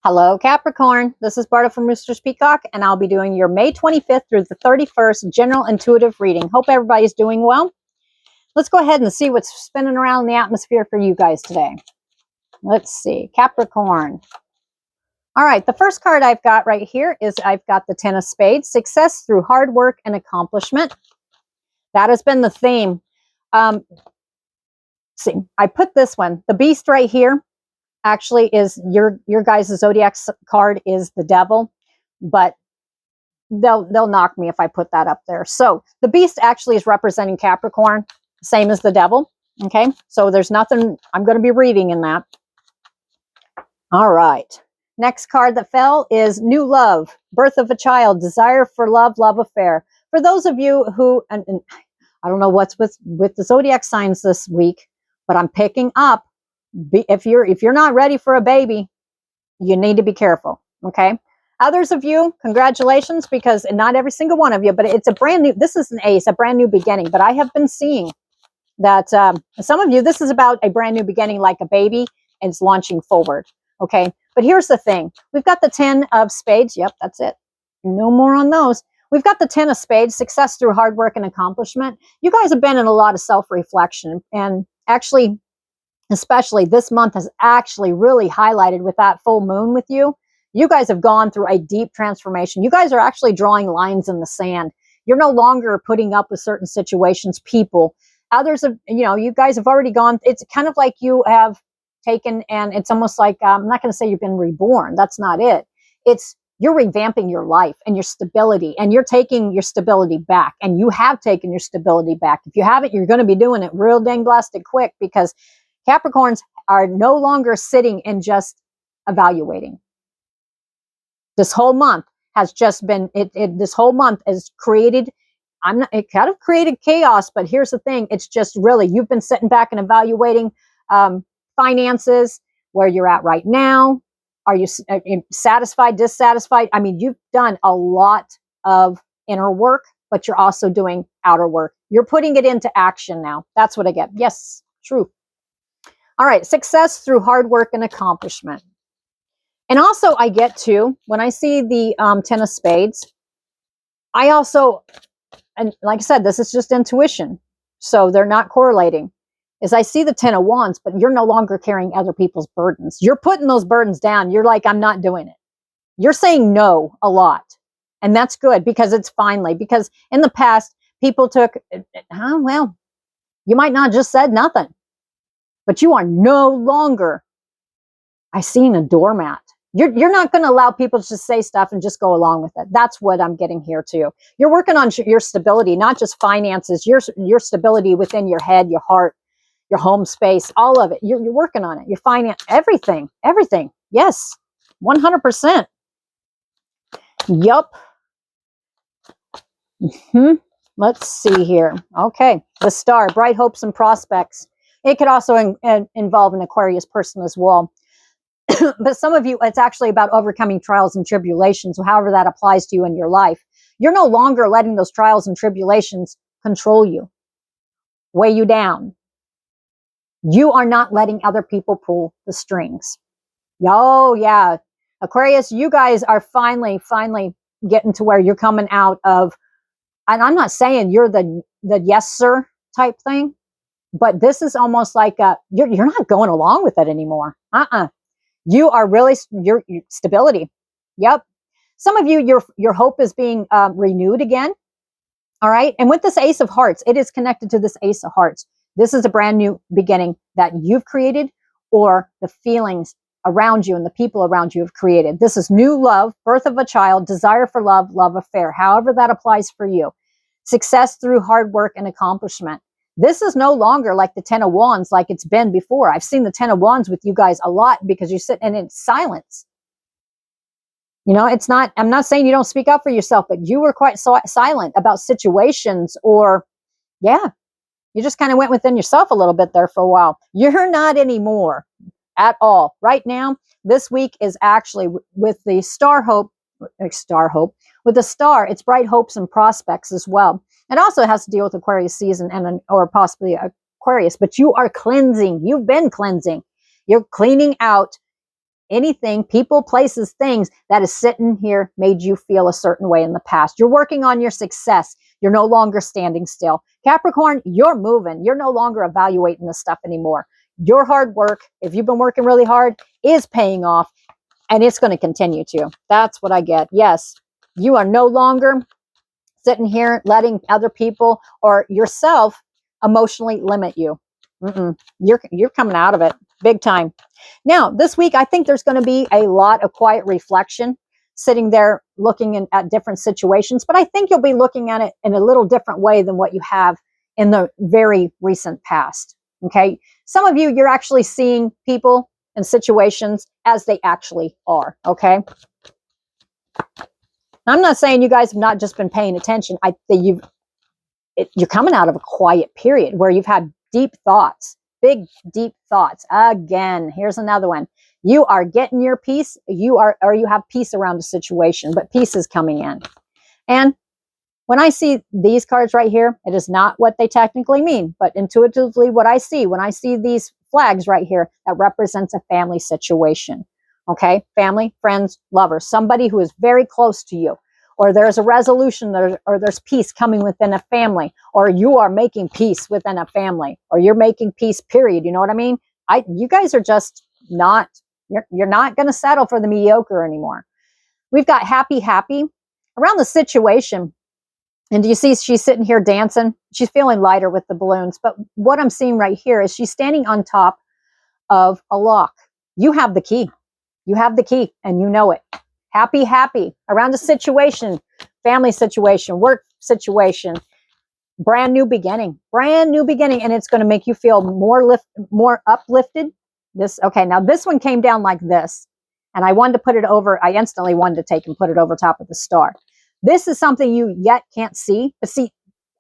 Hello, Capricorn. This is Barta from Roosters, Peacock, and I'll be doing your May 25th through the 31st general intuitive reading. Hope everybody's doing well. Let's go ahead and see what's spinning around the atmosphere for you guys today. Let's see. Capricorn. All right, the first card I've got right here is I've got the Ten of Spades, success through hard work and accomplishment. That has been the theme. See, I put this one, the beast right here, actually is your guys' zodiac card is the devil, but they'll knock me if I put that up there. So the beast actually is representing Capricorn, same as the devil. Okay, so there's nothing I'm going to be reading in that. All right, next card that fell is new love, birth of a child, desire for love, love affair. For those of you who, and I don't know what's with the zodiac signs this week, but I'm picking up, if you're not ready for a baby, you need to be careful. Okay, others of you, congratulations, because not every single one of you, but it's a brand new, this is an ace, a brand new beginning. But I have been seeing that some of you, this is about a brand new beginning, like a baby, and it's launching forward. Okay, but here's the thing, we've got the 10 of spades. Yep, that's it, no more on those. We've got the 10 of spades, success through hard work and accomplishment. You guys have been in a lot of self-reflection, and actually, especially this month has actually really highlighted with that full moon with you. You guys have gone through a deep transformation. You guys are actually drawing lines in the sand. You're no longer putting up with certain situations, people. Others have, you guys have already gone. It's kind of like you have taken, and it's almost like, I'm not going to say you've been reborn. That's not it. It's you're revamping your life and your stability, and you're taking your stability back, and you have taken your stability back. If you haven't, you're going to be doing it real dang blasted quick, because Capricorns are no longer sitting and just evaluating. This whole month has just been, this whole month has created, it kind of created chaos, but here's the thing, it's just really, you've been sitting back and evaluating finances, where you're at right now. Are you satisfied, dissatisfied? I mean, you've done a lot of inner work, but you're also doing outer work. You're putting it into action now. That's what I get. Yes, true. All right, success through hard work and accomplishment. And also I get to, when I see the 10 of spades, I also, and like I said, this is just intuition, so they're not correlating, is I see the 10 of wands, but you're no longer carrying other people's burdens. You're putting those burdens down. You're like, I'm not doing it. You're saying no a lot. And that's good, because it's finally, because in the past, people took, well, you might not just said nothing, but you are no longer, I seen a doormat. You're not going to allow people to just say stuff and just go along with it. That's what I'm getting here too. You're working on your stability, not just finances, your stability within your head, your heart, your home space, all of it. You're working on it. Your finance, everything. Yes, 100%. Yup. Let's see here. Okay, the star, bright hopes and prospects. It could also involve an Aquarius person as well. But some of you, it's actually about overcoming trials and tribulations, however that applies to you in your life. You're no longer letting those trials and tribulations control you, weigh you down. You are not letting other people pull the strings. Oh, yeah. Aquarius, you guys are finally getting to where you're coming out of, and I'm not saying you're the yes, sir type thing, but this is almost like you're not going along with it anymore. You are really your stability. Yep. Some of you, your hope is being renewed again. All right. And with this Ace of Hearts, it is connected to this Ace of Hearts. This is a brand new beginning that you've created, or the feelings around you and the people around you have created. This is new love, birth of a child, desire for love, love affair, however that applies for you. Success through hard work and accomplishment. This is no longer like the 10 of wands like it's been before. I've seen the 10 of wands with you guys a lot, because you sit and it's silence. It's not, I'm not saying you don't speak up for yourself, but you were quite silent about situations, or you just kind of went within yourself a little bit there for a while. You're not anymore at all. Right now, this week is actually with the with the star, it's bright hopes and prospects as well. It also has to deal with Aquarius season or possibly Aquarius, but you are cleansing. You've been cleansing. You're cleaning out anything, people, places, things that is sitting here made you feel a certain way in the past. You're working on your success. You're no longer standing still. Capricorn, you're moving. You're no longer evaluating this stuff anymore. Your hard work, if you've been working really hard, is paying off, and it's going to continue to. That's what I get. Yes, you are no longer sitting here letting other people or yourself emotionally limit you. You're coming out of it big time. Now, this week, I think there's going to be a lot of quiet reflection, sitting there looking at different situations, but I think you'll be looking at it in a little different way than what you have in the very recent past. Okay. Some of you, you're actually seeing people and situations as they actually are. Okay. I'm not saying you guys have not just been paying attention. I think you're coming out of a quiet period where you've had deep thoughts, big, deep thoughts. Again, here's another one. You are getting your peace. You have peace around the situation, but peace is coming in. And when I see these cards right here, it is not what they technically mean, but intuitively what I see when I see these flags right here, that represents a family situation. Okay, family, friends, lovers, somebody who is very close to you, or there's a resolution, or there's peace coming within a family, or you are making peace within a family, or you're making peace, period. You know what I mean? You guys are just not, you're not going to settle for the mediocre anymore. We've got happy around the situation. And do you see she's sitting here dancing? She's feeling lighter with the balloons. But what I'm seeing right here is she's standing on top of a lock. You have the key. You have the key and you know it. Happy around the situation, family situation, work situation, brand new beginning. And it's going to make you feel more uplifted. Now this one came down like this, and I wanted to put it over. I instantly wanted to take and put it over top of the star. This is something you yet can't see, but see,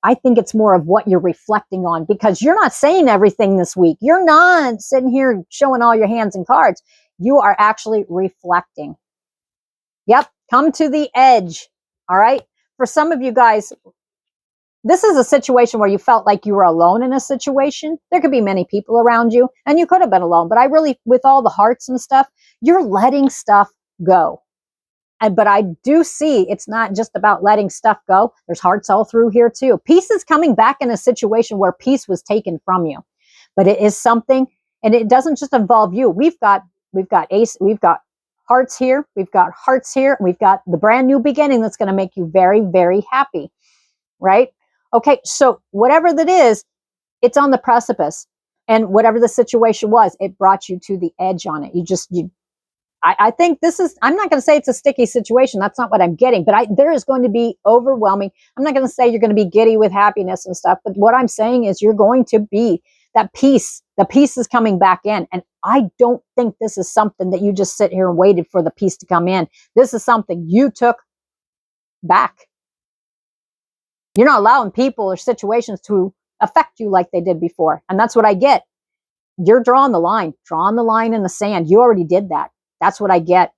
I think it's more of what you're reflecting on, because you're not saying everything this week. You're not sitting here showing all your hands and cards. You are actually reflecting. Yep. Come to the edge. All right. For some of you guys, this is a situation where you felt like you were alone in a situation. There could be many people around you and you could have been alone, but with all the hearts and stuff, you're letting stuff go. But I do see it's not just about letting stuff go. There's hearts all through here too. Peace is coming back in a situation where peace was taken from you, but it is something, and it doesn't just involve you. We've got hearts here. We've got hearts here. And we've got the brand new beginning that's going to make you very, very happy. Right? Okay. So whatever that is, it's on the precipice, and whatever the situation was, it brought you to the edge on it. I think I'm not going to say it's a sticky situation. That's not what I'm getting, but there is going to be overwhelming. I'm not going to say you're going to be giddy with happiness and stuff, but what I'm saying is you're going to be that peace. The peace is coming back in. And I don't think this is something that you just sit here and waited for the peace to come in. This is something you took back. You're not allowing people or situations to affect you like they did before. And that's what I get. You're drawing the line in the sand. You already did that. That's what I get.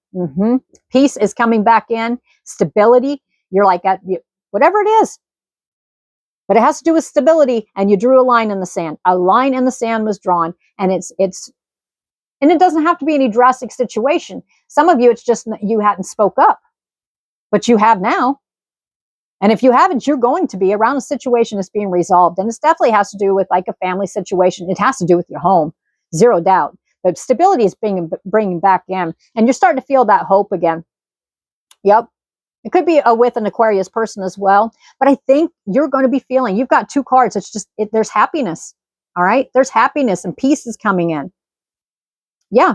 Peace is coming back in. Stability. You're like, whatever it is. But it has to do with stability. And you drew a line in the sand. A line in the sand was drawn. And and it doesn't have to be any drastic situation. Some of you, it's just you hadn't spoke up. But you have now. And if you haven't, you're going to be around a situation that's being resolved. And this definitely has to do with like a family situation. It has to do with your home. Zero doubt. But stability is bringing back in, and you're starting to feel that hope again. Yep. It could be with an Aquarius person as well, but I think you're going to be feeling, you've got two cards. It's just, there's happiness. All right. There's happiness and peace is coming in. Yeah.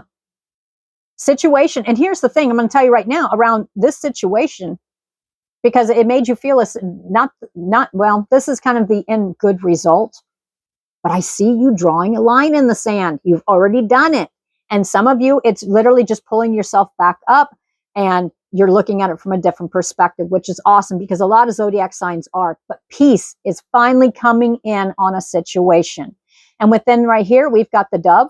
Situation. And here's the thing I'm going to tell you right now around this situation, because it made you feel this is kind of the end good result. But I see you drawing a line in the sand. You've already done it. And some of you, it's literally just pulling yourself back up and you're looking at it from a different perspective, which is awesome because a lot of zodiac signs are. But peace is finally coming in on a situation. And within right here, we've got the dove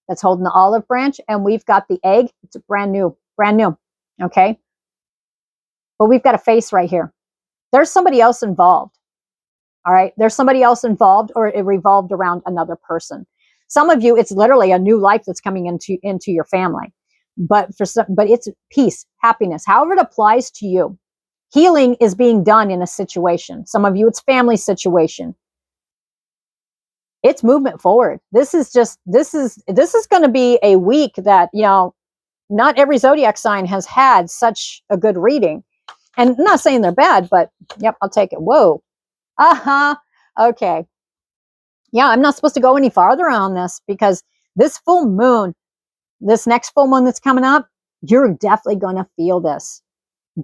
that's holding the olive branch, and we've got the egg. It's brand new. Okay. But we've got a face right here. There's somebody else involved. All right. There's somebody else involved, or it revolved around another person. Some of you, it's literally a new life that's coming into your family. but but it's peace, happiness, however it applies to you. Healing is being done in a situation. Some of you, it's family situation. It's movement forward. This is going to be a week that, not every zodiac sign has had such a good reading. And I'm not saying they're bad, but yep, I'll take it. Whoa. Okay. Yeah, I'm not supposed to go any farther on this because this full moon, this next full moon that's coming up, you're definitely going to feel this.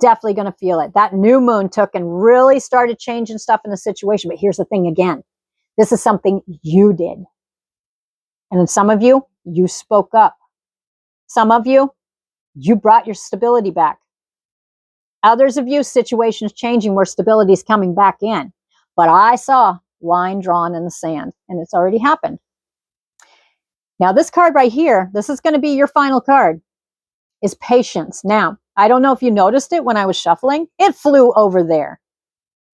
Definitely going to feel it. That new moon took and really started changing stuff in the situation. But here's the thing again. This is something you did. And then some of you, you spoke up. Some of you, you brought your stability back. Others of you, situations changing where stability is coming back in. But I saw line drawn in the sand, and it's already happened. Now, this card right here, this is going to be your final card, is patience. Now, I don't know if you noticed it when I was shuffling. It flew over there.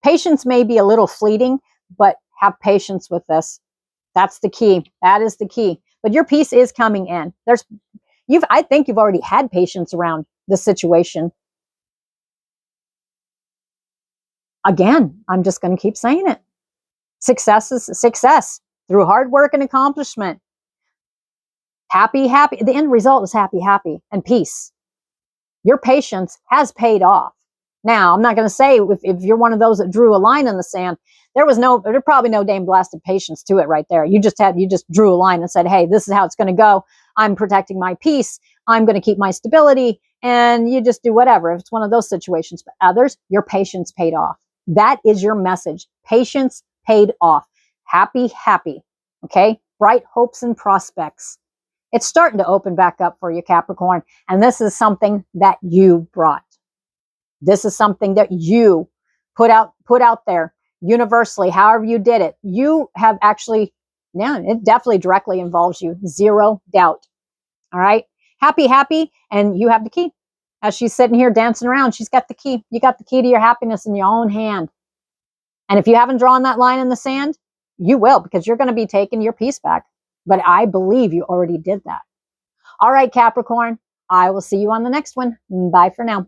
Patience may be a little fleeting, but have patience with this. That's the key. That is the key. But your peace is coming in. I think you've already had patience around this situation. Again, I'm just going to keep saying it. Success is success through hard work and accomplishment. Happy. The end result is happy, and peace. Your patience has paid off. Now, I'm not going to say if you're one of those that drew a line in the sand, there's probably no damn blasted patience to it right there. You just drew a line and said, hey, this is how it's going to go. I'm protecting my peace. I'm going to keep my stability. And you just do whatever. If it's one of those situations. But others, your patience paid off. That is your message. Patience paid off. Happy. Okay? Bright hopes and prospects. It's starting to open back up for you, Capricorn. And this is something that you brought. This is something that you put out there universally, however you did it. You have actually, it definitely directly involves you. Zero doubt. All right? Happy. And you have the key. As she's sitting here dancing around, she's got the key. You got the key to your happiness in your own hand. And if you haven't drawn that line in the sand, you will, because you're going to be taking your peace back. But I believe you already did that. All right, Capricorn, I will see you on the next one. Bye for now.